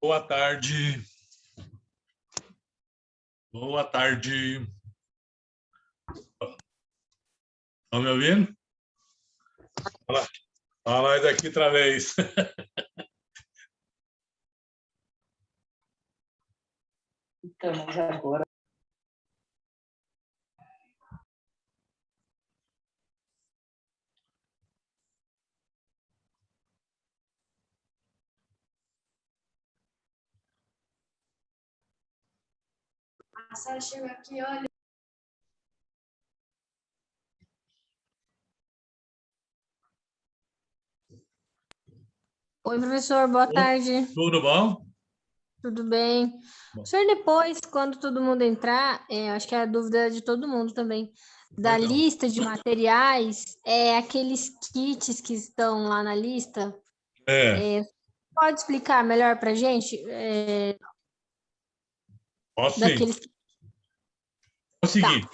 Boa tarde. Boa tarde. Estão me ouvindo? Olha nós aqui outra vez. Estamos agora. A Sara chegou aqui, olha. Oi, professor, boa tarde. Tudo bom? Tudo bem? Bom. Senhor, depois, quando todo mundo entrar, acho que é a dúvida de todo mundo também, da Então. lista de materiais, aqueles kits que estão lá na lista, pode explicar melhor para a gente? Posso sim. Daqueles... É o seguinte.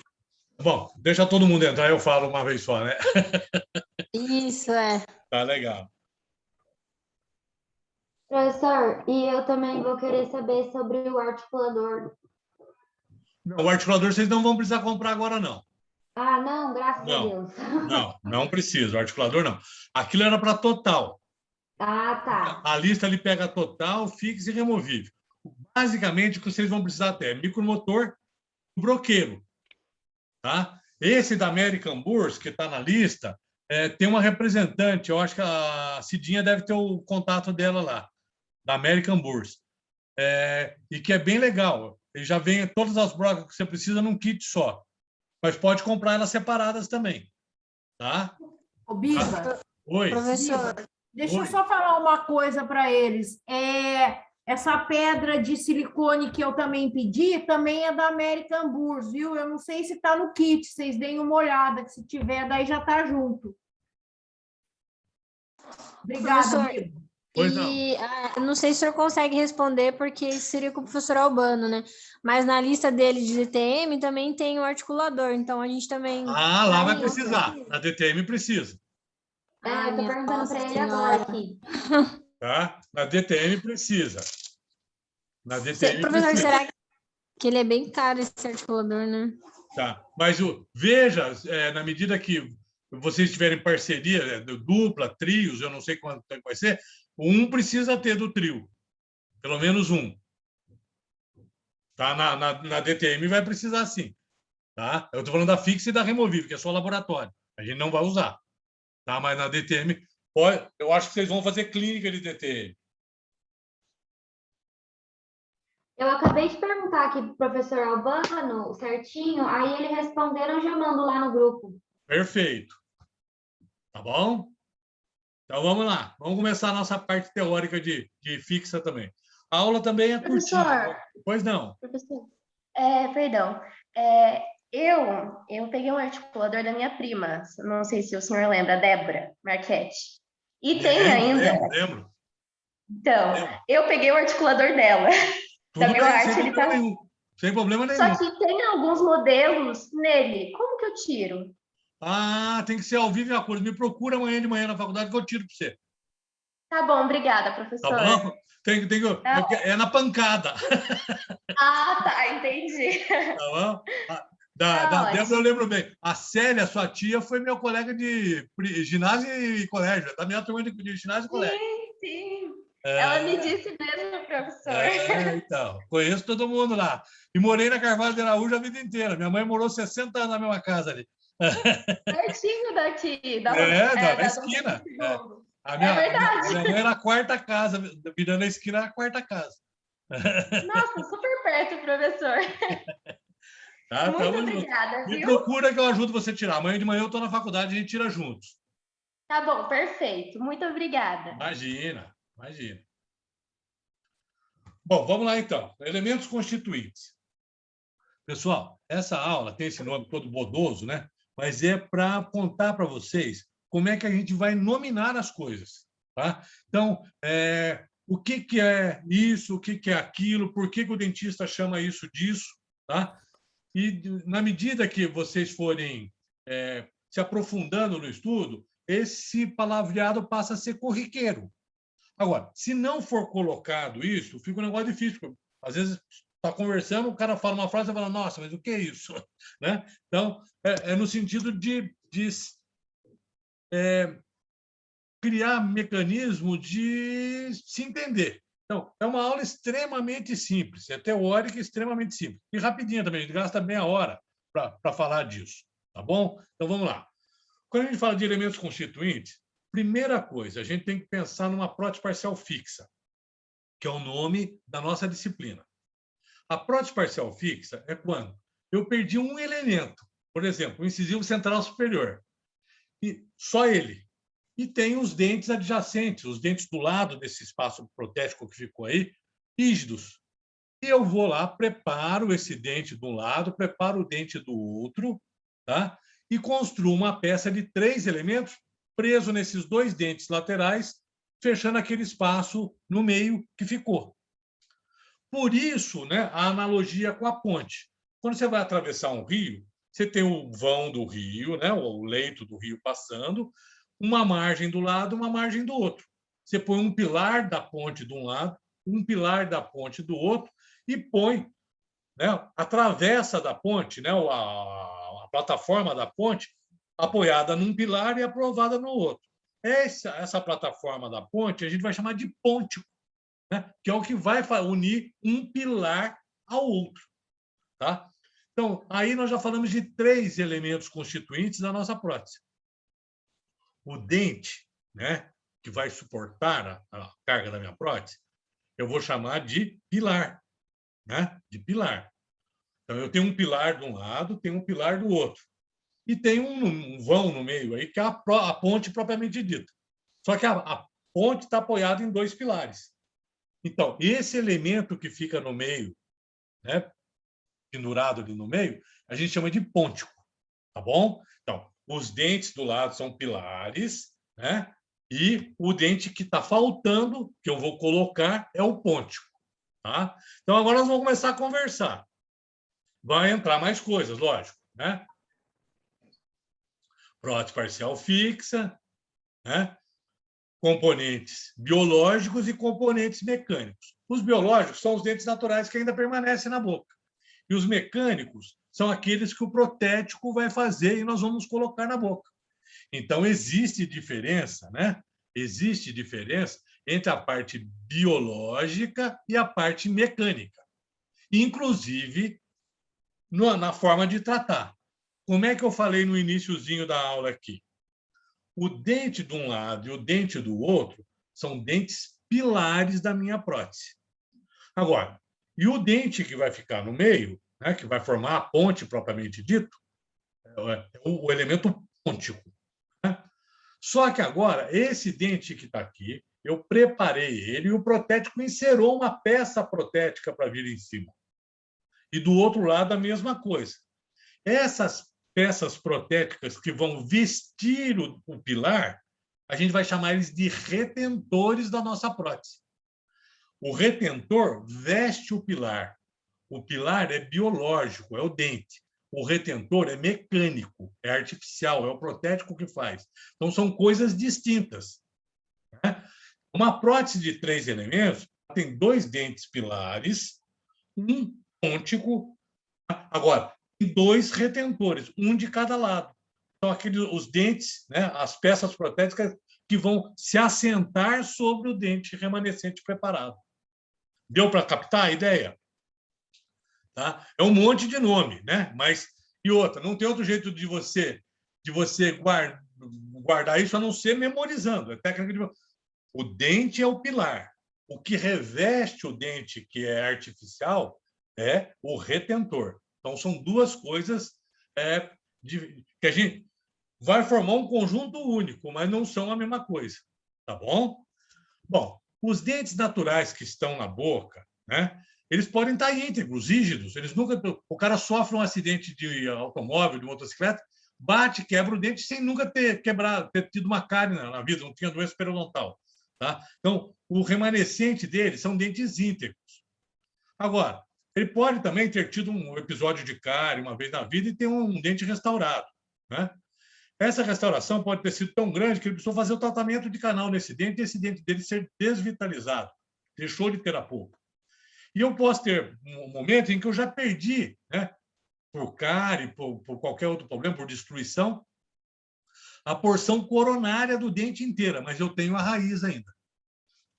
Bom, deixa todo mundo entrar, eu falo uma vez só, né? Isso, Tá legal. Professor, e eu também vou querer saber sobre o articulador. O articulador vocês não vão precisar comprar agora, não. Ah, não, graças a Não, Deus. não precisa. O articulador, não. Aquilo era para total. Ah, tá. A lista ele pega total, fixo e removível. Basicamente, o que vocês vão precisar ter é micromotor e broqueiro. Tá? Esse da American Burs, que está na lista, tem uma representante, eu acho que a Cidinha deve ter o contato dela lá, da American Burs. E que é bem legal. Ele já vem todas as brocas que você precisa num kit só. Mas pode comprar elas separadas também. Tá? Ô, Biba, Oi. professor. deixa eu Oi. só falar uma coisa para eles. Essa pedra de silicone que eu também pedi, também é da American Burs, viu? Eu não sei se está no kit, vocês deem uma olhada, que se tiver, daí já está junto. Obrigada, Professor, Biba. Pois não. E não sei se o senhor consegue responder, porque isso seria com o professor Albano, né? Mas na lista dele de DTM também tem o articulador, então a gente também... Lá vai precisar. Na DTM precisa. Eu tô minha perguntando nossa para ele senhora. agora aqui. Tá? Na DTM precisa. Na DTM Professor, precisa. será que ele é bem caro, esse articulador, né? Tá. Mas veja, na medida que vocês tiverem parceria, dupla, trios, eu não sei quanto tempo vai ser, um precisa ter do trio. Pelo menos um. Tá? Na DTM vai precisar sim. Tá? Eu estou falando da fixa e da removível, que é só laboratório. A gente não vai usar. Tá? Mas na DTM, eu acho que vocês vão fazer clínica de DTM. Eu acabei de perguntar aqui pro professor Albano, certinho, aí ele respondendo, eu já mando lá no grupo. Perfeito. Tá bom? Então, vamos lá. Vamos começar a nossa parte teórica de fixa também. A aula também é curtinha. Professor, Pois não. professor, perdão, eu peguei um articulador da minha prima, não sei se o senhor lembra, Débora Marchetti, e tem ainda, Lembro. então, eu peguei o articulador dela, da Tudo bem, BioArt, sem ele problema tá... nenhum. Sem problema nenhum. Só que tem alguns modelos nele, como que eu tiro? Tem que ser ao vivo e a cores. Me procura amanhã de manhã na faculdade que eu tiro para você. Tá bom, obrigada, Tá professor. bom? É na pancada. Ah, tá, entendi. Tá bom? Tá Da Débora eu ótimo. lembro bem. A Célia, sua tia, foi meu colega de ginásio e colégio. Da minha turma de ginásio e colégio. Sim, ela me disse mesmo, professor. Então. Conheço todo mundo lá. E morei na Carvalho de Araújo a vida inteira. Minha mãe morou 60 anos na mesma casa ali. Pertinho daqui, Na esquina. É verdade. Minha mãe era a quarta casa, virando a esquina era a quarta casa. Nossa, super perto, professor. Tá? Muito obrigada, Me viu? procura que eu ajudo você a tirar. Amanhã de manhã eu estou na faculdade e a gente tira juntos. Tá bom, perfeito. Muito obrigada. Imagina. Bom, vamos lá então. Elementos constituintes. Pessoal, essa aula tem esse nome todo bodoso, né? Mas é para contar para vocês como é que a gente vai nominar as coisas. Tá? Então, o que é isso, o que é aquilo, por que o dentista chama isso disso. Tá? E, na medida que vocês forem se aprofundando no estudo, esse palavreado passa a ser corriqueiro. Agora, se não for colocado isso, fica um negócio difícil. Porque, às vezes, está conversando, o cara fala uma frase e fala, nossa, mas o que é isso? Né? Então, é no sentido de criar mecanismo de se entender. Então, é uma aula extremamente simples, é teórica e extremamente simples. E rapidinha também, a gente gasta meia hora para falar disso, tá bom? Então, vamos lá. Quando a gente fala de elementos constituintes, primeira coisa, a gente tem que pensar numa prótese parcial fixa, que é o nome da nossa disciplina. A prótese parcial fixa é quando eu perdi um elemento, por exemplo, o incisivo central superior, e só ele. E tem os dentes adjacentes, os dentes do lado desse espaço protético que ficou aí, rígidos. E eu vou lá, preparo esse dente de um lado, preparo o dente do outro, tá? E construo uma peça de 3 elementos preso nesses 2 dentes laterais, fechando aquele espaço no meio que ficou. Por isso, né, a analogia com a ponte. Quando você vai atravessar um rio, você tem o vão do rio, né, o leito do rio passando, uma margem do lado, uma margem do outro. Você põe um pilar da ponte de um lado, um pilar da ponte do outro, e põe, né, a travessa da ponte, né, a plataforma da ponte, apoiada num pilar e aprovada no outro. Essa plataforma da ponte a gente vai chamar de pôntico, né, que é o que vai unir um pilar ao outro. Tá? Então, aí nós já falamos de 3 elementos constituintes da nossa prótese. O dente, né, que vai suportar a carga da minha prótese, eu vou chamar de pilar, né? De pilar. Então, eu tenho um pilar de um lado, tenho um pilar do outro. E tem um vão no meio aí, que é a ponte propriamente dita. Só que a ponte está apoiada em 2 pilares. Então, esse elemento que fica no meio, né, pendurado ali no meio, a gente chama de pôntico, tá bom? Então, os dentes do lado são pilares, né? E o dente que está faltando, que eu vou colocar, é o pôntico. Tá? Então, agora nós vamos começar a conversar. Vai entrar mais coisas, lógico. Né? Prótese parcial fixa, né? Componentes biológicos e componentes mecânicos. Os biológicos são os dentes naturais que ainda permanecem na boca. E os mecânicos são aqueles que o protético vai fazer e nós vamos colocar na boca. Então, existe diferença, né? Existe diferença entre a parte biológica e a parte mecânica. Inclusive, na forma de tratar. Como é que eu falei no iniciozinho da aula aqui? O dente de um lado e o dente do outro são dentes pilares da minha prótese. Agora, e o dente que vai ficar no meio, né, que vai formar a ponte propriamente dito, é o elemento pôntico. Né? Só que agora, esse dente que está aqui, eu preparei ele e o protético inserou uma peça protética para vir em cima. E do outro lado, a mesma coisa. Essas peças protéticas que vão vestir o pilar, a gente vai chamar eles de retentores da nossa prótese. O retentor veste o pilar. O pilar é biológico, é o dente. O retentor é mecânico, é artificial, é o protético que faz. Então, são coisas distintas. Né? Uma prótese de 3 elementos tem 2 dentes pilares, um pôntico, agora, tem 2 retentores, um de cada lado. Então, os dentes, né, as peças protéticas que vão se assentar sobre o dente remanescente preparado. Deu para captar a ideia? Tá? É um monte de nome, né? Mas, e outra, não tem outro jeito de você guardar isso a não ser memorizando. É técnica de... O dente é o pilar. O que reveste o dente, que é artificial, é o retentor. Então, são 2 coisas que a gente vai formar um conjunto único, mas não são a mesma coisa. Tá bom? Bom, os dentes naturais que estão na boca, né? Eles podem estar íntegros, rígidos. Eles nunca... O cara sofre um acidente de automóvel, de motocicleta, bate, quebra o dente sem nunca ter tido uma cárie na vida, não tinha doença periodontal. Tá? Então, o remanescente dele são dentes íntegros. Agora, ele pode também ter tido um episódio de cárie uma vez na vida e ter um dente restaurado. Né? Essa restauração pode ter sido tão grande que ele precisou fazer o tratamento de canal nesse dente e esse dente dele ser desvitalizado, deixou de ter a polpa. E eu posso ter um momento em que eu já perdi, né, por cárie, por qualquer outro problema, por destruição, a porção coronária do dente inteira, mas eu tenho a raiz ainda.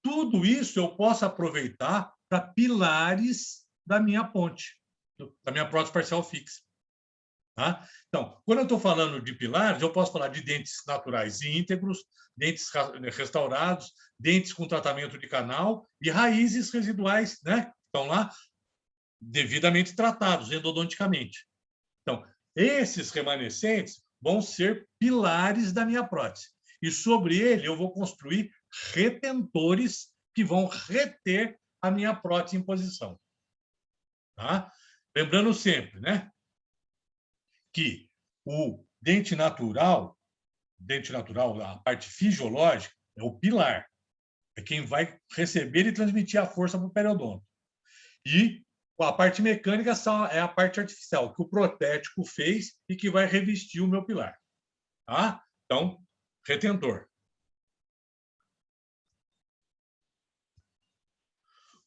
Tudo isso eu posso aproveitar para pilares da minha ponte, da minha prótese parcial fixa. Tá? Então, quando eu estou falando de pilares, eu posso falar de dentes naturais íntegros, dentes restaurados, dentes com tratamento de canal e raízes residuais, né, que estão lá devidamente tratados endodonticamente. Então, esses remanescentes vão ser pilares da minha prótese. E sobre ele eu vou construir retentores que vão reter a minha prótese em posição. Tá? Lembrando sempre, né, que o dente natural, a parte fisiológica, é o pilar. É quem vai receber e transmitir a força para o periodonto. E a parte mecânica é a parte artificial, que o protético fez e que vai revestir o meu pilar. Tá? Então, retentor.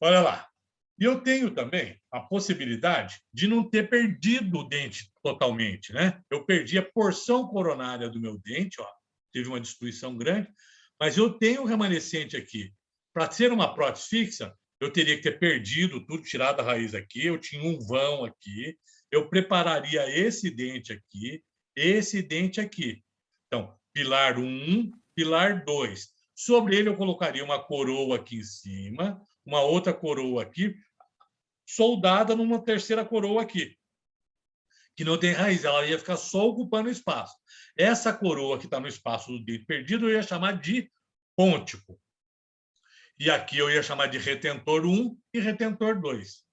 Olha lá. E eu tenho também a possibilidade de não ter perdido o dente totalmente, né? Eu perdi a porção coronária do meu dente, ó, teve uma destruição grande, mas eu tenho um remanescente aqui. Para ser uma prótese fixa, eu teria que ter perdido tudo, tirado a raiz aqui, eu tinha um vão aqui, eu prepararia esse dente aqui. Então, pilar 1, pilar 2. Sobre ele eu colocaria uma coroa aqui em cima, uma outra coroa aqui, soldada numa terceira coroa aqui, que não tem raiz, ela ia ficar só ocupando o espaço. Essa coroa que está no espaço do dente perdido eu ia chamar de pôntico. E aqui eu ia chamar de retentor 1 e retentor 2.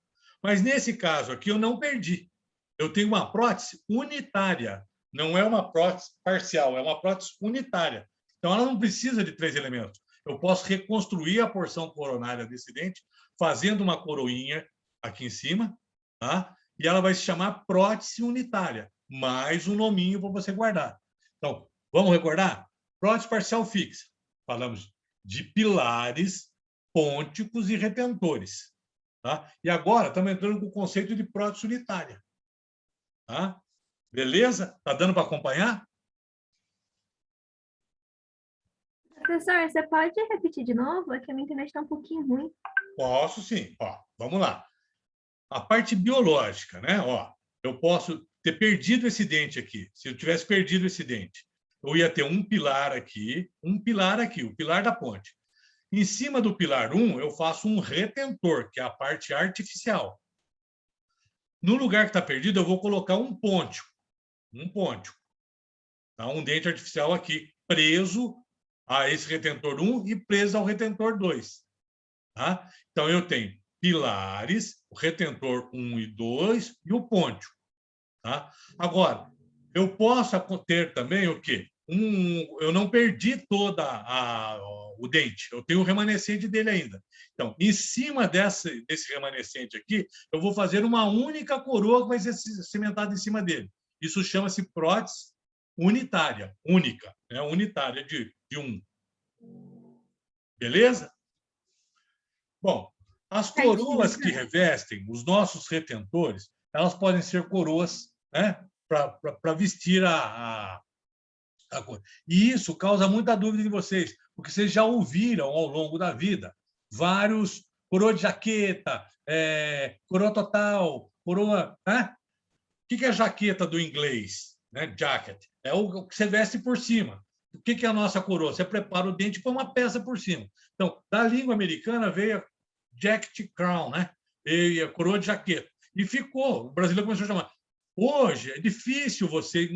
Mas nesse caso aqui eu não perdi. Eu tenho uma prótese unitária, não é uma prótese parcial, é uma prótese unitária. Então ela não precisa de 3 elementos. Eu posso reconstruir a porção coronária desse dente fazendo uma coroinha aqui em cima, tá? E ela vai se chamar prótese unitária, mais um nominho para você guardar. Então, vamos recordar? Prótese parcial fixa. Falamos de pilares, pônticos e retentores. Tá? E agora estamos entrando com o conceito de prótese unitária. Tá? Beleza? Está dando para acompanhar? Professor, você pode repetir de novo? É que a minha internet está um pouquinho ruim. Posso sim. Ó, vamos lá. A parte biológica, né? Ó, eu posso ter perdido esse dente aqui. Se eu tivesse perdido esse dente, eu ia ter um pilar aqui, o pilar da ponte. Em cima do pilar 1, eu faço um retentor, que é a parte artificial. No lugar que está perdido, eu vou colocar um pôntico. Tá? Um dente artificial aqui, preso a esse retentor 1 e preso ao retentor 2. Tá? Então, eu tenho pilares, o retentor 1 e 2 e o pôntico. Tá? Agora, eu posso ter também o quê? Eu não perdi o dente, eu tenho o remanescente dele ainda. Então, em cima desse remanescente aqui, eu vou fazer uma única coroa que vai ser cimentada em cima dele. Isso chama-se prótese unitária, única, né? Unitária de 1. Beleza? Bom, as coroas que revestem os nossos retentores, elas podem ser coroas, né, para vestir a cor. E isso causa muita dúvida em vocês, porque vocês já ouviram ao longo da vida vários coroa de jaqueta, coroa total, coroa... Né? O que é jaqueta do inglês? Né? Jacket. É o que você veste por cima. O que é a nossa coroa? Você prepara o dente e põe uma peça por cima. Então, da língua americana veio a jacket crown, né? E a coroa de jaqueta. E ficou. O brasileiro começou a chamar. Hoje, é difícil você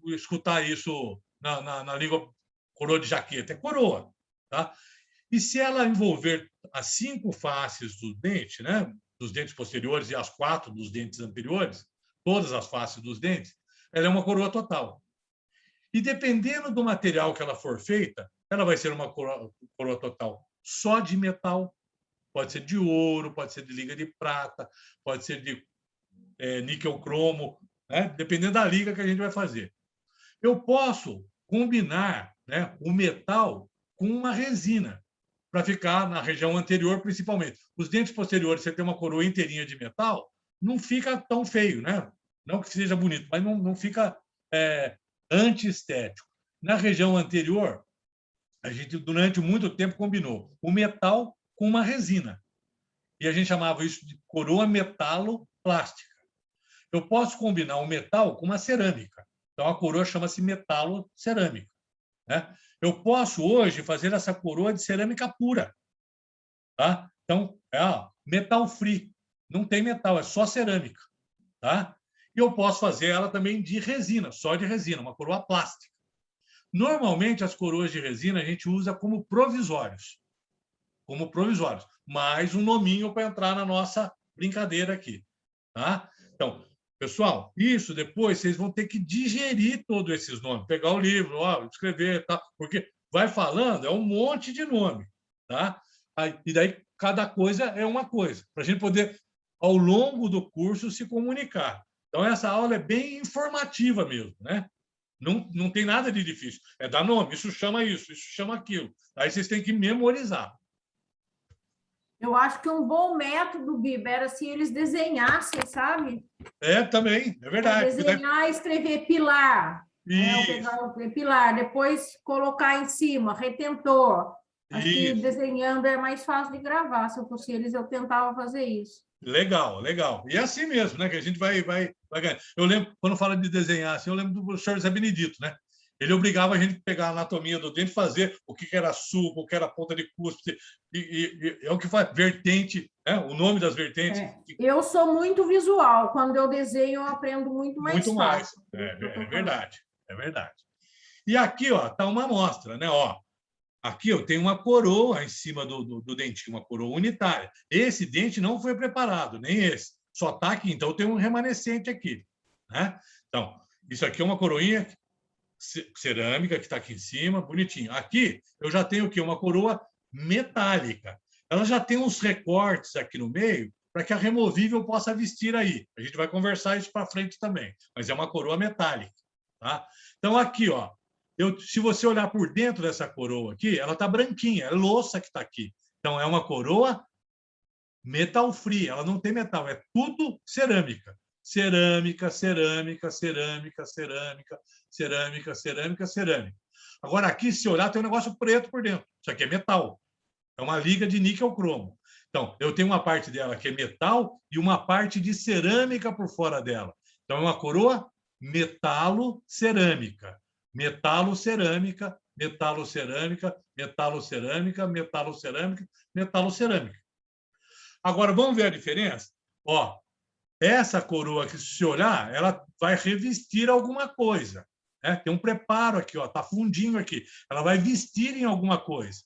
escutar isso na língua coroa de jaqueta. É coroa. Tá? E se ela envolver as 5 faces do dente, né? Dos dentes posteriores e as 4 dos dentes anteriores, todas as faces dos dentes, ela é uma coroa total. E dependendo do material que ela for feita, ela vai ser uma coroa total só de metal, pode ser de ouro, pode ser de liga de prata, pode ser de níquel cromo, né? Dependendo da liga que a gente vai fazer. Eu posso combinar, né, o metal com uma resina, para ficar na região anterior, principalmente. Os dentes posteriores, você tem uma coroa inteirinha de metal, não fica tão feio, né? Não que seja bonito, mas não fica antiestético. Na região anterior, a gente, durante muito tempo, combinou o metal com uma resina. E a gente chamava isso de coroa metaloplástica. Eu posso combinar o metal com uma cerâmica. Então, a coroa chama-se metalocerâmica, né? Eu posso, hoje, fazer essa coroa de cerâmica pura. Tá? Então, metal free. Não tem metal, é só cerâmica. Tá? E eu posso fazer ela também de resina, só de resina, uma coroa plástica. Normalmente, as coroas de resina a gente usa como provisórios. Como provisórios. Mais um nominho para entrar na nossa brincadeira aqui. Tá? Então, pessoal, isso depois vocês vão ter que digerir todos esses nomes. Pegar o livro, escrever, tá? Porque vai falando, é um monte de nome. Tá? E daí, cada coisa é uma coisa. Para a gente poder, ao longo do curso, se comunicar. Então, essa aula é bem informativa mesmo, né? Não tem nada de difícil. É dar nome, isso chama aquilo. Aí vocês têm que memorizar. Eu acho que um bom método, Biba, era se eles desenhassem, sabe? Também, é verdade. Desenhar e escrever pilar. Isso. Pilar, depois colocar em cima, retentor. Acho que desenhando é mais fácil de gravar. Se eu fosse eles, eu tentava fazer isso. Legal, legal. E é assim mesmo, né? Que a gente vai ganhar. Eu lembro, quando fala de desenhar assim, eu lembro do professor Zé Benedito, né? Ele obrigava a gente a pegar a anatomia do dente, fazer o que era sulco, o que era ponta de cúspide, e é o que faz vertente, né? O nome das vertentes. Eu sou muito visual. Quando eu desenho, eu aprendo muito mais muito fácil. É verdade, é verdade. E aqui, ó, tá uma amostra, né? Ó, aqui eu tenho uma coroa em cima do dentinho, uma coroa unitária. Esse dente não foi preparado, nem esse. Só está aqui, então eu tenho um remanescente aqui, né? Então, isso aqui é uma coroinha cerâmica que está aqui em cima, bonitinho. Aqui eu já tenho o quê? Uma coroa metálica. Ela já tem uns recortes aqui no meio para que a removível possa vestir aí. A gente vai conversar isso para frente também, mas é uma coroa metálica, tá? Então, aqui, ó, se você olhar por dentro dessa coroa aqui, ela está branquinha, é louça que está aqui. Então, é uma coroa metal free, ela não tem metal, é tudo cerâmica. Cerâmica, cerâmica, cerâmica, cerâmica, cerâmica, cerâmica, cerâmica. Agora, aqui, se olhar, tem um negócio preto por dentro. Isso aqui é metal. É uma liga de níquel cromo. Então, eu tenho uma parte dela que é metal e uma parte de cerâmica por fora dela. Então, é uma coroa metalo-cerâmica. Metalo-cerâmica, metalo-cerâmica, metalo-cerâmica, metalo-cerâmica, metalo-cerâmica. Agora, vamos ver a diferença? Ó, essa coroa aqui, se olhar, ela vai revestir alguma coisa, né? Tem um preparo aqui, ó, tá fundinho aqui. Ela vai vestir em alguma coisa.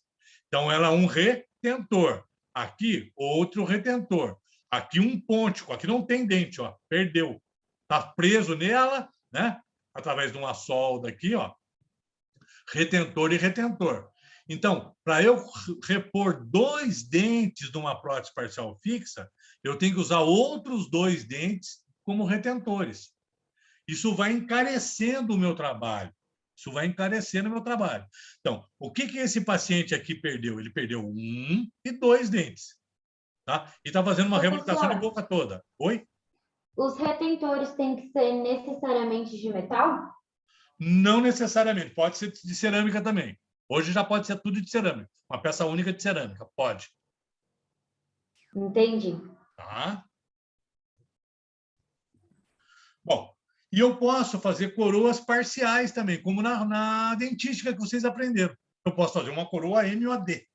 Então, ela é um retentor. Aqui, outro retentor. Aqui, um pôntico. Aqui não tem dente, ó, perdeu. Está preso nela, né? Através de uma solda aqui, ó. Retentor e retentor. Então, para eu repor 2 dentes de uma prótese parcial fixa, eu tenho que usar outros 2 dentes como retentores. Isso vai encarecendo o meu trabalho. Isso vai encarecendo o meu trabalho. Então, o que esse paciente aqui perdeu? Ele perdeu 1 e 2 dentes. Tá? E está fazendo uma reabilitação de boca toda. Oi? Os retentores têm que ser necessariamente de metal? Não necessariamente. Pode ser de cerâmica também. Hoje já pode ser tudo de cerâmica. Uma peça única de cerâmica. Pode. Entendi. Tá? Bom, e eu posso fazer coroas parciais também, como na dentística que vocês aprenderam. Eu posso fazer uma coroa MOD.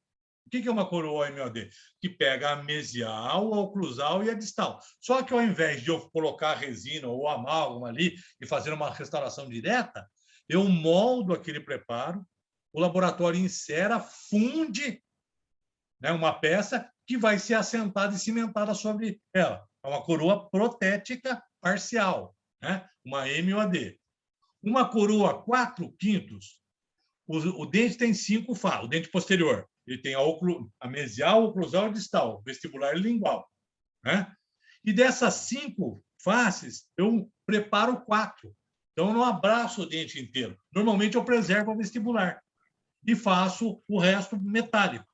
O que é uma coroa MOD? Que pega a mesial, a oclusal e a distal. Só que ao invés de eu colocar a resina ou a amálgama ali e fazer uma restauração direta, eu moldo aquele preparo, o laboratório insera, funde, né, uma peça que vai ser assentada e cimentada sobre ela. É uma coroa protética parcial, né? Uma MOD. Uma coroa 4/5, o dente tem 5 faces, o dente posterior. Ele tem a mesial, oclusal e distal, vestibular e lingual, né? E dessas 5 faces, eu preparo 4. Então, eu não abraço o dente inteiro. Normalmente, eu preservo o vestibular e faço o resto metálico.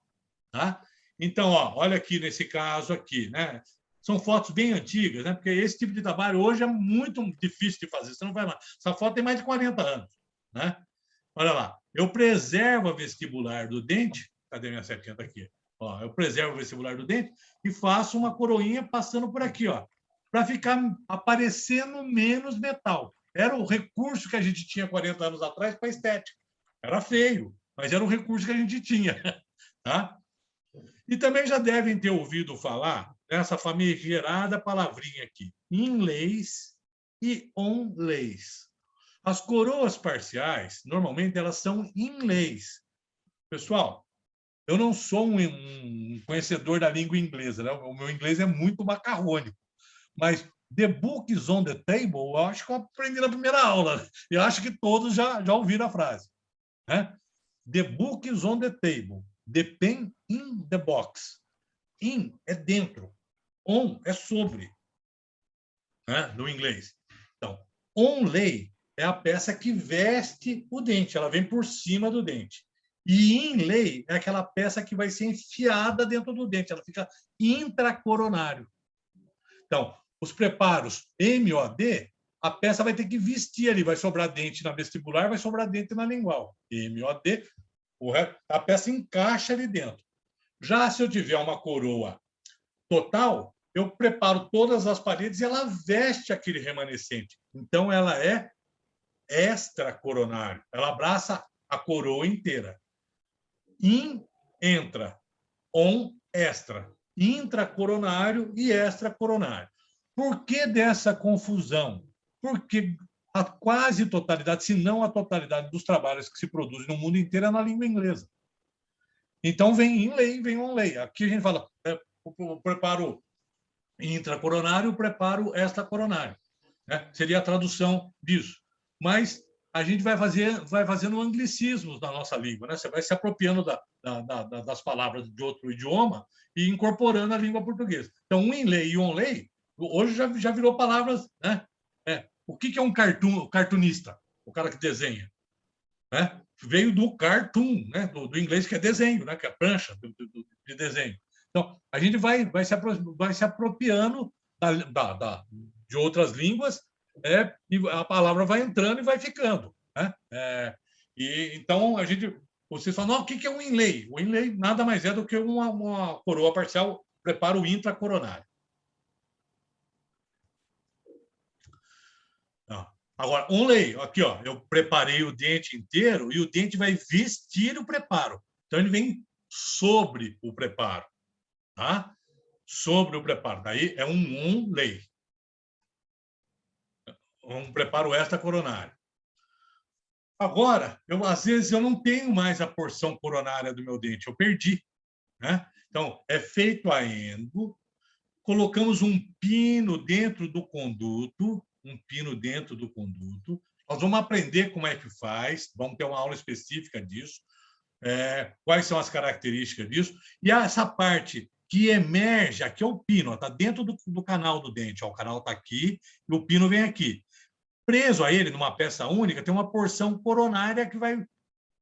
Tá? Então, ó, olha aqui nesse caso aqui, né? São fotos bem antigas, né? Porque esse tipo de trabalho hoje é muito difícil de fazer. Você não vai mais. Essa foto tem mais de 40 anos, né? Olha lá, eu preservo a vestibular do dente. Cadê minha setinha? Tá aqui. Ó, eu preservo o vestibular do dente e faço uma coroinha passando por aqui, ó, para ficar aparecendo menos metal. Era o recurso que a gente tinha 40 anos atrás para estética. Era feio, mas era o recurso que a gente tinha, tá? E também já devem ter ouvido falar dessa famigerada palavrinha aqui, inlays e onlays. As coroas parciais, normalmente, elas são inlays. Pessoal, eu não sou um conhecedor da língua inglesa, né? O meu inglês é muito macarrônico, mas the book is on the table, eu acho que eu aprendi na primeira aula. Eu acho que todos já ouviram a frase, né? The book is on the table. The pen in the box. In é dentro. On é sobre, né? No inglês. Então, onlay é a peça que veste o dente. Ela vem por cima do dente. E inlay é aquela peça que vai ser enfiada dentro do dente. Ela fica intracoronário. Então, os preparos MOD, a peça vai ter que vestir ali. Vai sobrar dente na vestibular, vai sobrar dente na lingual. MOD, a peça encaixa ali dentro. Já se eu tiver uma coroa total, eu preparo todas as paredes e ela veste aquele remanescente. Então, ela é extracoronário. Ela abraça a coroa inteira. In, entra. On, extra. Intracoronário e extracoronário. Por que dessa confusão? Porque a quase totalidade, se não a totalidade dos trabalhos que se produzem no mundo inteiro é na língua inglesa. Então, vem inlay, vem onlay. Aqui a gente fala, o preparo intracoronário, o preparo extracoronário. Né? Seria a tradução disso. Mas a gente vai fazendo anglicismos na nossa língua. Né? Você vai se apropriando das palavras de outro idioma e incorporando a língua portuguesa. Então, um inlay e onlay, hoje já virou palavras... Né? O que é um cartunista? O cara que desenha. Né? Veio do cartoon, né? do inglês, que é desenho, né? Que é prancha de desenho. Então, a gente vai se apropriando de outras línguas, e a palavra vai entrando e vai ficando. Né? Então, vocês falam, não, o que é um inlay? O inlay nada mais é do que uma coroa parcial, preparo intracoronário. Agora, onlay, aqui, ó, eu preparei o dente inteiro e o dente vai vestir o preparo. Então, ele vem sobre o preparo. Tá? Sobre o preparo. Daí é um onlay. Um preparo extracoronário. Agora, às vezes, eu não tenho mais a porção coronária do meu dente. Eu perdi. Né? Então, é feito a endo. Colocamos um pino dentro do conduto. Nós vamos aprender como é que faz, vamos ter uma aula específica disso, quais são as características disso, e essa parte que emerge, aqui é o pino, está dentro do canal do dente, ó, o canal está aqui e o pino vem aqui. Preso a ele, numa peça única, tem uma porção coronária que vai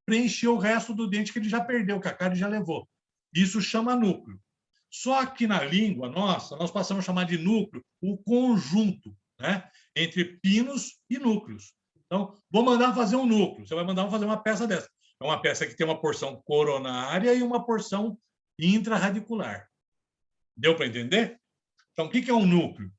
preencher o resto do dente que ele já perdeu, que a cárie já levou. Isso chama núcleo. Só que na língua nossa, nós passamos a chamar de núcleo o conjunto, né, entre pinos e núcleos. Então, vou mandar fazer um núcleo. Você vai mandar fazer uma peça dessa. É uma peça que tem uma porção coronária e uma porção intraradicular. Deu para entender? Então, o que é um núcleo?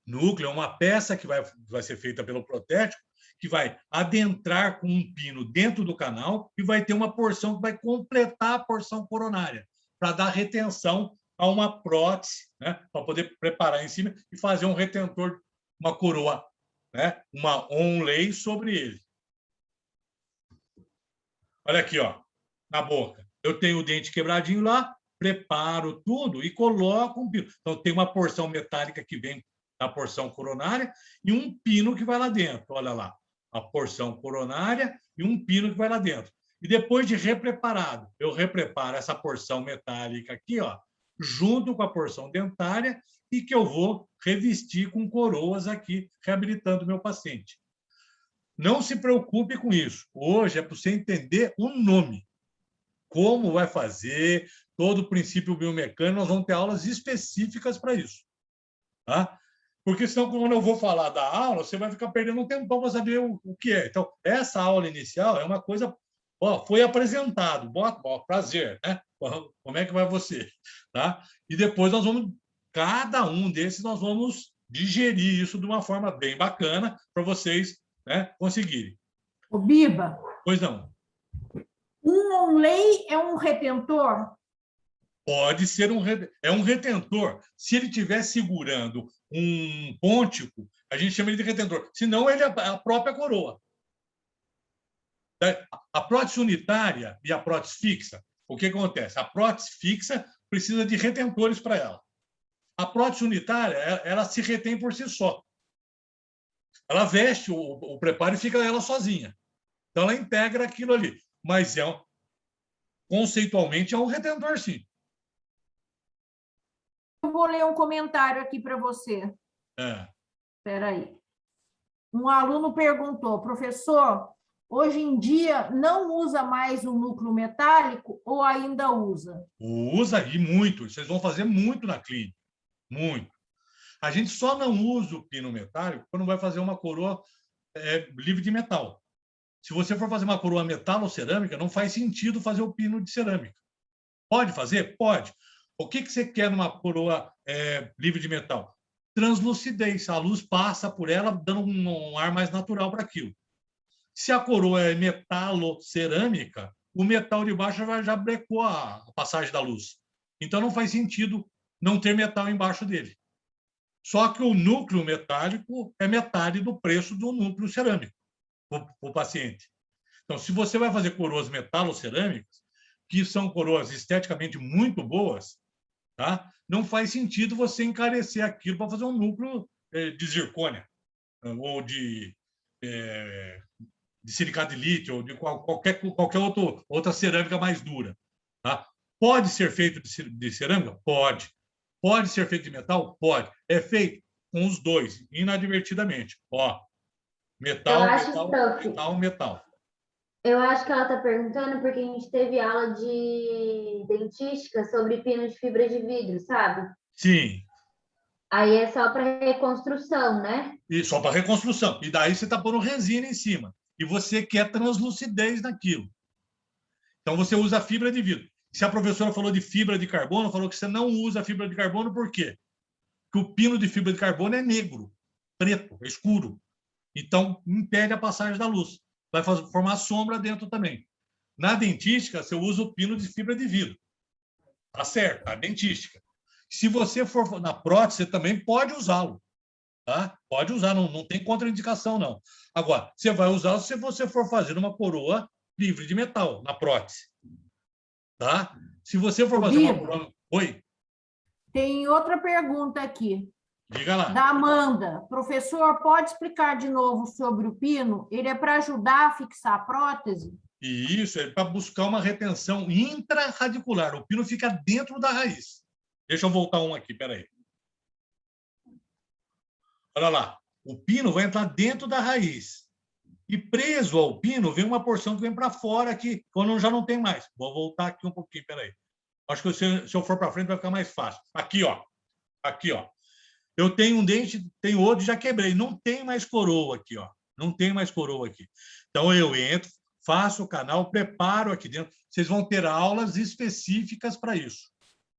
Núcleo é uma peça que vai ser feita pelo protético, que vai adentrar com um pino dentro do canal e vai ter uma porção que vai completar a porção coronária, para dar retenção a uma prótese, né, para poder preparar em cima e fazer um retentor, uma coroa, né, uma onlay sobre ele. Olha aqui, ó, na boca. Eu tenho o dente quebradinho lá, preparo tudo e coloco um pino. Então, tem uma porção metálica que vem da porção coronária e um pino que vai lá dentro. Olha lá, a porção coronária e um pino que vai lá dentro. E depois de repreparado, eu repreparo essa porção metálica aqui, ó, junto com a porção dentária, e que eu vou revestir com coroas aqui, reabilitando o meu paciente. Não se preocupe com isso. Hoje é para você entender o nome. Como vai fazer, todo o princípio biomecânico, nós vamos ter aulas específicas para isso. Tá? Porque senão, quando eu vou falar da aula, você vai ficar perdendo um tempão para saber o que é. Então, essa aula inicial é uma coisa... Ó, foi apresentado, prazer, né? Como é que vai você? Tá? E depois nós vamos, cada um desses, nós vamos digerir isso de uma forma bem bacana para vocês, né, conseguirem. Ô, Biba, Pois não. um onlay é um retentor? Pode ser um retentor. Se ele estiver segurando um pôntico, a gente chama ele de retentor. Senão, ele é a própria coroa. A prótese unitária e a prótese fixa, o que acontece? A prótese fixa precisa de retentores para ela. A prótese unitária, ela se retém por si só. Ela veste o preparo e fica ela sozinha. Então, ela integra aquilo ali. Mas, conceitualmente, é um retentor, sim. Eu vou ler um comentário aqui para você. Espera aí. Um aluno perguntou, professor, hoje em dia não usa mais o núcleo metálico ou ainda usa? Usa e muito. Vocês vão fazer muito na clínica. Muito. A gente só não usa o pino metálico quando vai fazer uma coroa livre de metal. Se você for fazer uma coroa metal ou cerâmica, não faz sentido fazer o pino de cerâmica. Pode fazer? Pode. O que você quer numa coroa livre de metal? Translucidez. A luz passa por ela, dando um ar mais natural para aquilo. Se a coroa é metalo-cerâmica, o metal de baixo já brecou a passagem da luz. Então, não faz sentido não ter metal embaixo dele. Só que o núcleo metálico é metade do preço do núcleo cerâmico para o paciente. Então, se você vai fazer coroas metalo-cerâmicas, que são coroas esteticamente muito boas, tá? Não faz sentido você encarecer aquilo para fazer um núcleo de zircônia ou de silicato de lítio ou de qualquer outra cerâmica mais dura. Tá? Pode ser feito de cerâmica? Pode. Pode ser feito de metal? Pode. É feito com os dois, inadvertidamente. Ó, metal, metal. Eu acho que ela está perguntando porque a gente teve aula de dentística sobre pino de fibra de vidro, sabe? Sim. Aí é só para reconstrução, né? E só para reconstrução. E daí você está pondo resina em cima. E você quer translucidez naquilo. Então, você usa fibra de vidro. Se a professora falou de fibra de carbono, falou que você não usa fibra de carbono, por quê? Porque o pino de fibra de carbono é negro, preto, é escuro. Então, impede a passagem da luz. Vai formar sombra dentro também. Na dentística, você usa o pino de fibra de vidro. Tá certo, a dentística. Se você for na prótese, você também pode usá-lo. Tá? Pode usar, não tem contraindicação, não. Agora, você vai usá-lo se você for fazer uma coroa livre de metal, na prótese. Tá? Se você for fazer uma coroa... Oi? Tem outra pergunta aqui. Diga lá. Da Amanda. Professor, pode explicar de novo sobre o pino? Ele é para ajudar a fixar a prótese? E isso é para buscar uma retenção intraradicular. O pino fica dentro da raiz. Deixa eu voltar um aqui, peraí. Olha lá. O pino vai entrar dentro da raiz. E preso ao pino vem uma porção que vem para fora aqui, quando já não tem mais. Vou voltar aqui um pouquinho, peraí. Acho que se eu for para frente vai ficar mais fácil. Aqui, ó. Aqui, ó. Eu tenho um dente, tenho outro, já quebrei. Não tem mais coroa aqui, ó. Não tem mais coroa aqui. Então, eu entro, faço o canal, preparo aqui dentro. Vocês vão ter aulas específicas para isso.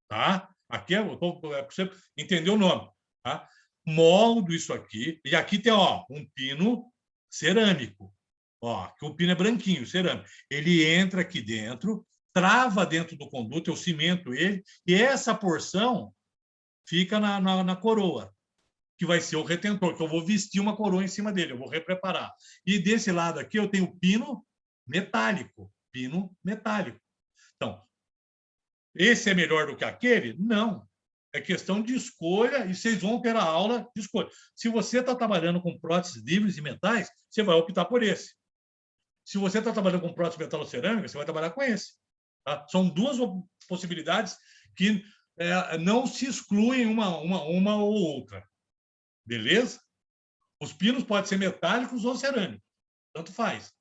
Tá? Aqui é para você entender o nome. Tá? Moldo isso aqui. E aqui tem, ó, um pino cerâmico. Ó, que o pino é branquinho, cerâmico. Ele entra aqui dentro, trava dentro do conduto, eu cimento ele, e essa porção fica na coroa, que vai ser o retentor, que eu vou vestir uma coroa em cima dele, eu vou repreparar. E desse lado aqui eu tenho pino metálico. Pino metálico. Então, esse é melhor do que aquele? Não. É questão de escolha e vocês vão ter a aula de escolha. Se você está trabalhando com próteses livres e metais, você vai optar por esse. Se você está trabalhando com prótese metalocerâmica, você vai trabalhar com esse. Tá? São duas possibilidades que não se excluem uma ou outra. Beleza? Os pinos podem ser metálicos ou cerâmicos. tanto faz.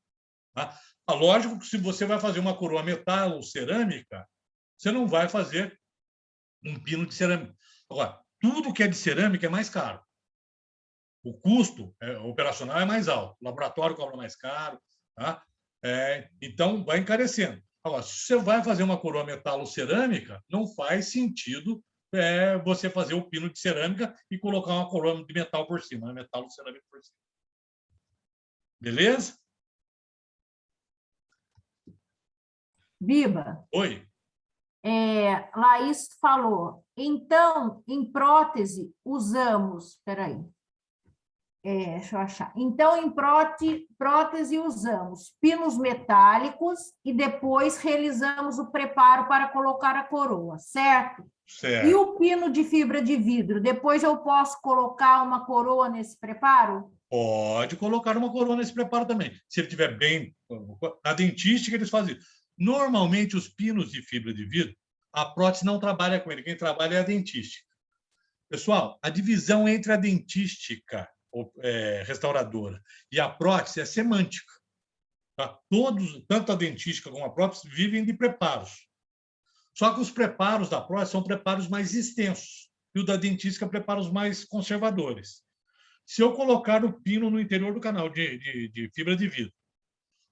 Tá? Lógico que se você vai fazer uma coroa metal ou cerâmica, você não vai fazer um pino de cerâmica. Agora, tudo que é de cerâmica é mais caro. O custo operacional é mais alto, o laboratório cobra mais caro, tá? Então vai encarecendo. Agora, se você vai fazer uma coroa metal ou cerâmica, não faz sentido você fazer o pino de cerâmica e colocar uma coroa de metal por cima, né? Metal ou cerâmica por cima. Beleza? Biba, Oi. Laís falou, então, em prótese, usamos, espera aí, deixa eu achar. Então, em prótese, usamos pinos metálicos e depois realizamos o preparo para colocar a coroa, certo? Certo. E o pino de fibra de vidro, depois eu posso colocar uma coroa nesse preparo? Pode colocar uma coroa nesse preparo também. Se ele estiver bem... Na dentística, eles fazem isso. Normalmente, os pinos de fibra de vidro, a prótese não trabalha com ele. Quem trabalha é a dentística. Pessoal, a divisão entre a dentística restauradora e a prótese é semântica. Tá? Tanto a dentística como a prótese, vivem de preparos. Só que os preparos da prótese são preparos mais extensos e o da dentística preparos mais conservadores. Se eu colocar o pino no interior do canal de fibra de vidro,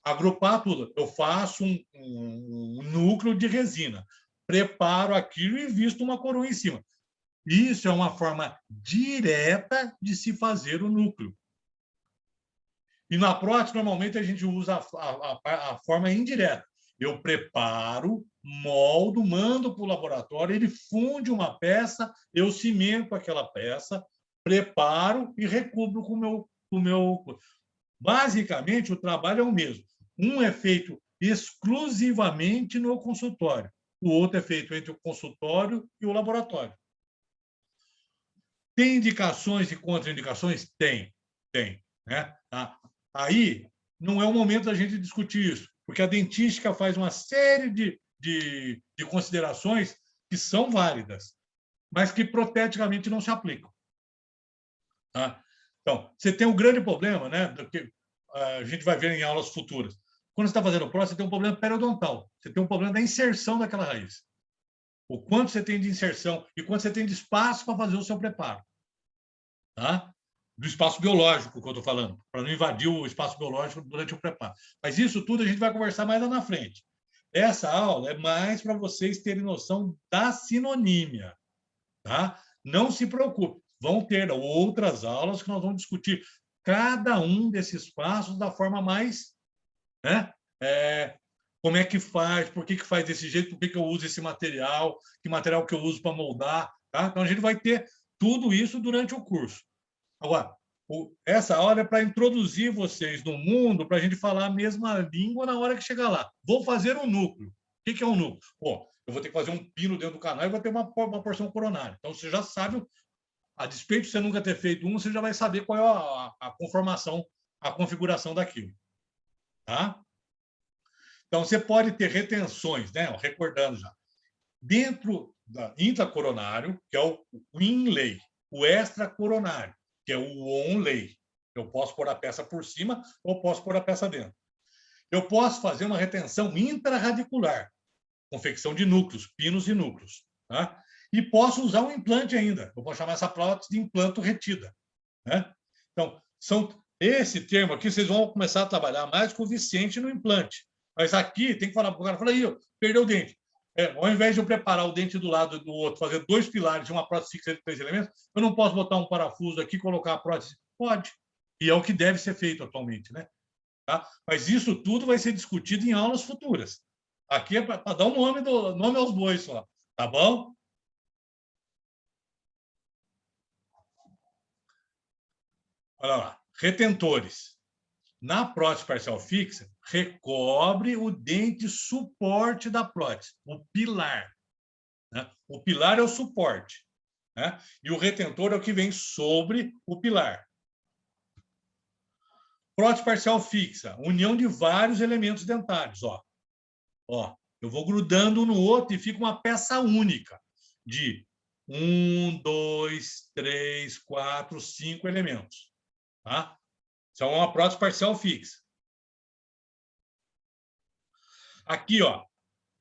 agrupar tudo, eu faço um núcleo de resina, preparo aquilo e visto uma coroa em cima. Isso é uma forma direta de se fazer o núcleo. E na prótese, normalmente, a gente usa a forma indireta. Eu preparo, moldo, mando para o laboratório, ele funde uma peça, eu cimento aquela peça, preparo e recubro com o meu... Basicamente, o trabalho é o mesmo. Um é feito exclusivamente no consultório, o outro é feito entre o consultório e o laboratório. Tem indicações e contraindicações? Tem. Né? Aí, não é o momento da gente discutir isso, porque a dentística faz uma série de considerações que são válidas, mas que proteticamente não se aplicam. Tá? Então, você tem um grande problema, né, que a gente vai ver em aulas futuras. Quando você está fazendo prótese, você tem um problema periodontal, você tem um problema da inserção daquela raiz. O quanto você tem de inserção e quanto você tem de espaço para fazer o seu preparo. Tá? Do espaço biológico que eu estou falando, para não invadir o espaço biológico durante o preparo. Mas isso tudo a gente vai conversar mais lá na frente. Essa aula é mais para vocês terem noção da sinonímia. Tá? Não se preocupe, vão ter outras aulas que nós vamos discutir cada um desses passos da forma mais... Né? Como é que faz, por que faz desse jeito, por que eu uso esse material, que material que eu uso para moldar. Tá? Então, a gente vai ter tudo isso durante o curso. Agora, essa aula é para introduzir vocês no mundo, para a gente falar a mesma língua na hora que chegar lá. Vou fazer um núcleo. O que é um núcleo? Bom, eu vou ter que fazer um pino dentro do canal e vou ter uma porção coronária. Então, você já sabe, a despeito de você nunca ter feito um, você já vai saber qual é a conformação, a configuração daquilo. Tá? Então, você pode ter retenções, né? Recordando já. Dentro da intracoronário, que é o inlay, o extracoronário, que é o onlay. Eu posso pôr a peça por cima ou posso pôr a peça dentro. Eu posso fazer uma retenção intraradicular, confecção de núcleos, pinos e núcleos. Tá? E posso usar um implante ainda. Eu vou chamar essa prótese de implanto retida. Né? Então, esse termo aqui, vocês vão começar a trabalhar mais com o Vicente no implante. Mas aqui tem que falar para o cara, fala aí, perdeu o dente. Ao invés de eu preparar o dente do lado do outro, fazer 2 pilares de uma prótese fixa de 3 elementos, eu não posso botar um parafuso aqui e colocar a prótese? Pode. E é o que deve ser feito atualmente. Né? Tá? Mas isso tudo vai ser discutido em aulas futuras. Aqui é para dar um nome aos bois só. Tá bom? Olha lá. Retentores. Na prótese parcial fixa, recobre o dente suporte da prótese, o pilar. Né? O pilar é o suporte. Né? E o retentor é o que vem sobre o pilar. Prótese parcial fixa, união de vários elementos dentários. Eu vou grudando um no outro e fica uma peça única de 1, 2, 3, 4, 5 elementos. Tá? Isso é uma prótese parcial fixa. Aqui, ó,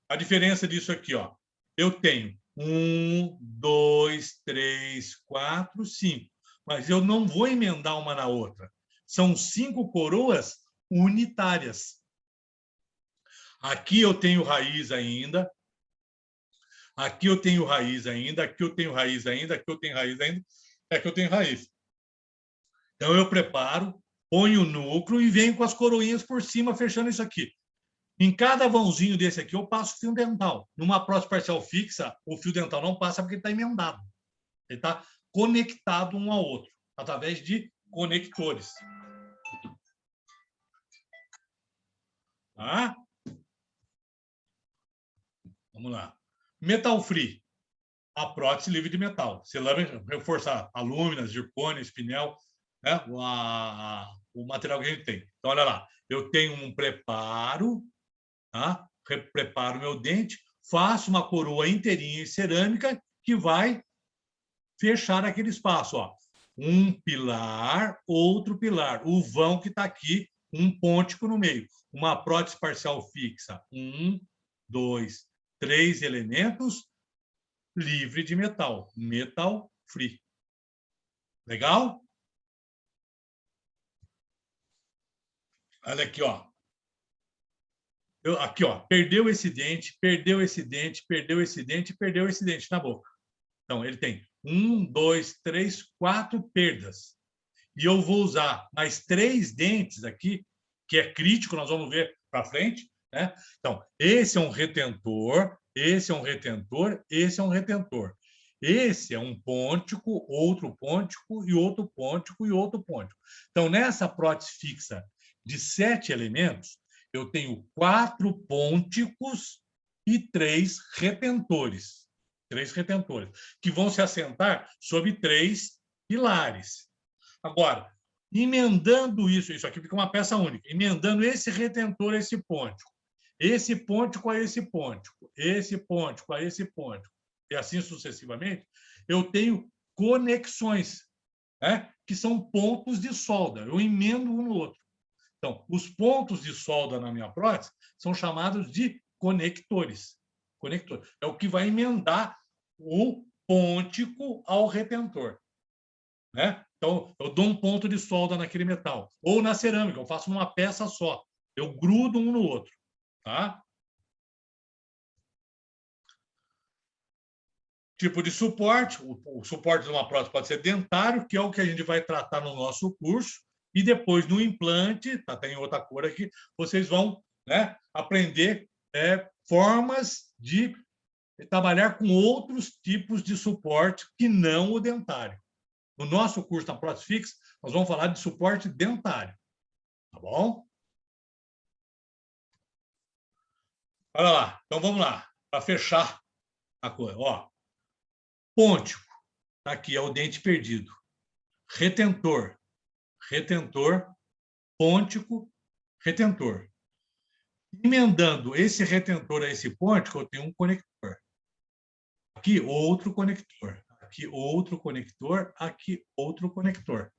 a diferença disso aqui, ó. Eu tenho 1, 2, 3, 4, 5. Mas eu não vou emendar uma na outra. São 5 coroas unitárias. Aqui eu tenho raiz ainda. Aqui eu tenho raiz ainda. Aqui eu tenho raiz ainda. Aqui eu tenho raiz ainda. Aqui eu tenho raiz. Então, eu preparo, ponho o núcleo e venho com as coroinhas por cima, fechando isso aqui. Em cada vãozinho desse aqui, eu passo fio dental. Numa prótese parcial fixa, o fio dental não passa porque ele está emendado. Ele está conectado um ao outro, através de conectores. Tá? Vamos lá. Metal free. A prótese livre de metal. Você lembra reforçar alúminas, zircônio, espinel, né? O material que a gente tem. Então, olha lá. Eu tenho um preparo, tá? Preparo meu dente, faço uma coroa inteirinha em cerâmica que vai fechar aquele espaço. Ó. Um pilar, outro pilar. O vão que está aqui, um pôntico no meio. Uma prótese parcial fixa. 1, 2, 3 elementos, livre de metal. Metal free. Legal? Olha aqui, ó. Aqui, ó. Perdeu esse dente, perdeu esse dente, perdeu esse dente, perdeu esse dente na boca. Então, ele tem 1, 2, 3, 4 perdas. E eu vou usar mais 3 dentes aqui, que é crítico, nós vamos ver para frente, né? Então, esse é um retentor, esse é um retentor, esse é um retentor. Esse é um pôntico, outro pôntico e outro pôntico e outro pôntico. Então, nessa prótese fixa de 7 elementos, eu tenho 4 pônticos e 3 retentores. 3 retentores, que vão se assentar sobre 3 pilares. Agora, emendando isso aqui fica uma peça única, emendando esse retentor a esse pôntico a esse pôntico, esse pôntico a esse pôntico, e assim sucessivamente, eu tenho conexões, né? Que são pontos de solda. Eu emendo um no outro. Então, os pontos de solda na minha prótese são chamados de conectores. Conector. É o que vai emendar o pôntico ao retentor. Né? Então, eu dou um ponto de solda naquele metal. Ou na cerâmica, eu faço uma peça só. Eu grudo um no outro. Tá? Tipo de suporte. O suporte de uma prótese pode ser dentário, que é o que a gente vai tratar no nosso curso. E depois, no implante, tá, tem outra cor aqui, vocês vão, né, aprender formas de trabalhar com outros tipos de suporte que não o dentário. No nosso curso na prótese fixa, nós vamos falar de suporte dentário. Tá bom? Olha lá. Então, vamos lá. Para fechar a coisa. Ó, pôntico. Tá aqui, é o dente perdido. Retentor. Retentor. Pôntico. Retentor. Emendando esse retentor a esse pôntico, eu tenho um conector. Aqui, outro conector. Aqui, outro conector. Aqui, outro conector.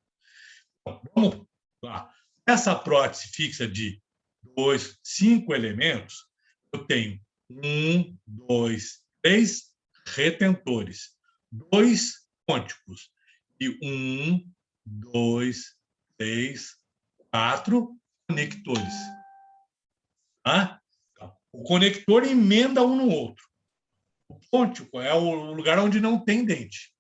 Então, vamos lá. Essa prótese fixa de 5 elementos, eu tenho 1, 2, 3 retentores, 2 pônticos e 1, 2, 3, 4 conectores. Tá? O conector emenda um no outro. O pôntico é o lugar onde não tem dente,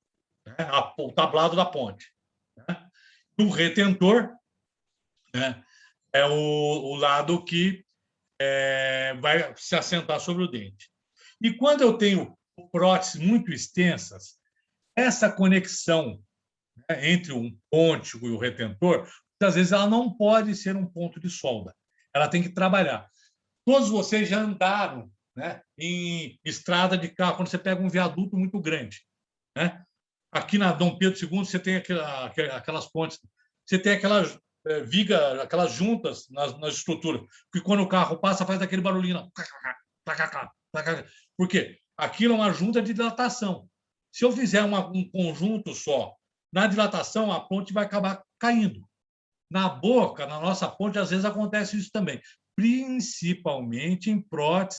né? O tablado da ponte. Né? O retentor, né, é o lado que vai se assentar sobre o dente. E quando eu tenho próteses muito extensas, essa conexão, né, entre um pôntico e o retentor, às vezes ela não pode ser um ponto de solda. Ela tem que trabalhar. Todos vocês já andaram, né, em estrada de carro, quando você pega um viaduto muito grande. Né? Aqui na Dom Pedro II, você tem aquelas pontes, você tem aquelas viga, aquelas juntas nas estruturas, que quando o carro passa, faz aquele barulhinho. Por quê? Aquilo é uma junta de dilatação. Se eu fizer um conjunto só, na dilatação, a ponte vai acabar caindo. Na boca, na nossa ponte, às vezes acontece isso também. principalmente em prótese